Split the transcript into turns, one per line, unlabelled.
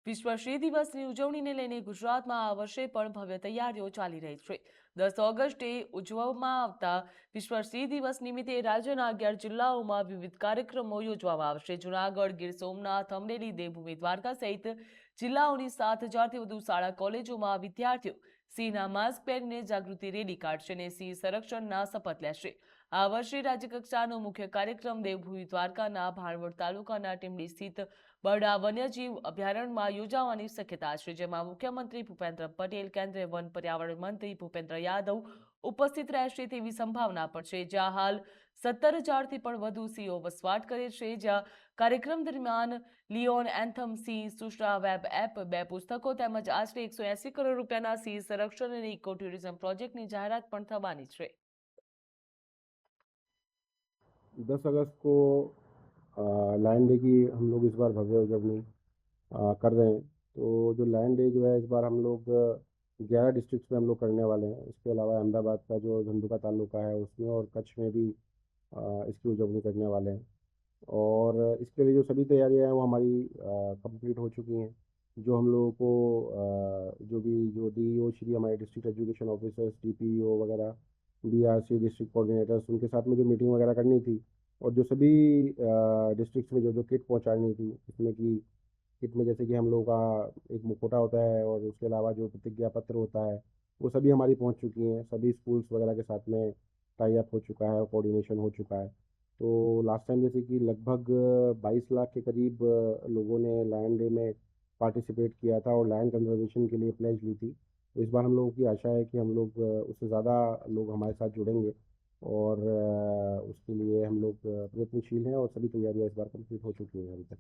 વિશ્વ શ્રી દિવસની ઉજવણીને લઈને ગુજરાતમાં આ વર્ષે પણ ભવ્ય તૈયારીઓ ચાલી રહી છે। 10 ઓગસ્ટે ઉજવવામાં આવતા વિશ્વ શ્રી દિવસ નિમિત્તે રાજ્યના 11 જિલ્લાઓમાં વિવિધ કાર્યક્રમો યોજવામાં આવશે। જૂનાગઢ, ગીર સોમનાથ, અમરેલી, દેવભૂમિ દ્વારકા સહિત જિલ્લાઓની 7,000થી વધુ શાળા કોલેજોમાં વિદ્યાર્થીઓ સિંહના માસ્ક પહેરીને જાગૃતિ રેલી કાઢશે અને સિંહ સંરક્ષણના શપથ લેશે। આ વર્ષે રાજ્યકક્ષાનો મુખ્ય કાર્યક્રમ દેવભૂમિ દ્વારકાના ભાણવડ તાલુકાના ટીમડી સ્થિત બરડા વન્યજીવ અભયારણ્યમાં યોજાવાની શક્યતા છે, જેમાં મુખ્યમંત્રી ભૂપેન્દ્ર પટેલ, કેન્દ્રીય વન પર્યાવરણ મંત્રી ભૂપેન્દ્ર યાદવ ઉપસ્થિત રહેશે તેવી સંભાવના પણ છે। જ્યાં હાલ 17,000થી પણ વધુ સિંહો વસવાટ કરે છે। જ્યાં કાર્યક્રમ દરમિયાન લિયોન એન્થમ સિંહ સૃષ્ટા વેબ એપ, 2 પુસ્તકો તેમજ આશરે 180 કરોડ રૂપિયાના સિંહ સંરક્ષણ અને ઇકો ટુરિઝમ પ્રોજેક્ટની જાહેરાત પણ થવાની છે।
10 अगस्त को लायन डे की हम लोग इस बार भव्य उजवनी कर रहे हैं। तो जो लायन डे जो है इस बार हम लोग 11 डिस्ट्रिक्ट्स में हम लोग करने वाले हैं। इसके अलावा अहमदाबाद का जो धंधुका तालुका है उसमें और कच्छ में भी इसकी उजवनी करने वाले हैं। और इसके लिए जो सभी तैयारियां हैं वो हमारी कंप्लीट हो चुकी हैं। जो हम लोगों को जो डीईओ श्री हमारे डिस्ट्रिक्ट एजुकेशन ऑफिसर्स, डीपीईओ वगैरह, बीआरसी डिस्ट्रिक्ट कोऑर्डिनेटर्स, उनके साथ में जो मीटिंग वगैरह करनी थी और जो सभी डिस्ट्रिक्ट्स में जो जो किट पहुंचानी थी, इसमें कि किट में जैसे कि हम लोगों का एक मुखौटा होता है और उसके अलावा जो प्रतिज्ञा पत्र होता है वो सभी हमारी पहुंच चुकी हैं। सभी स्कूल्स वगैरह के साथ में टाई अप हो चुका है और कोऑर्डिनेशन हो चुका है। तो लास्ट टाइम जैसे कि लगभग 22 लाख के करीब लोगों ने लायन डे में पार्टिसिपेट किया था और लायन कंजर्वेशन के लिए प्लेज ली थी। तो इस बार हम लोगों की आशा है कि हम लोग उससे ज़्यादा लोग हमारे साथ जुड़ेंगे और उसके लिए हम लोग प्रयत्नशील हैं और सभी तैयारियां इस बार कंप्लीट हो चुकी हैं अभी तक।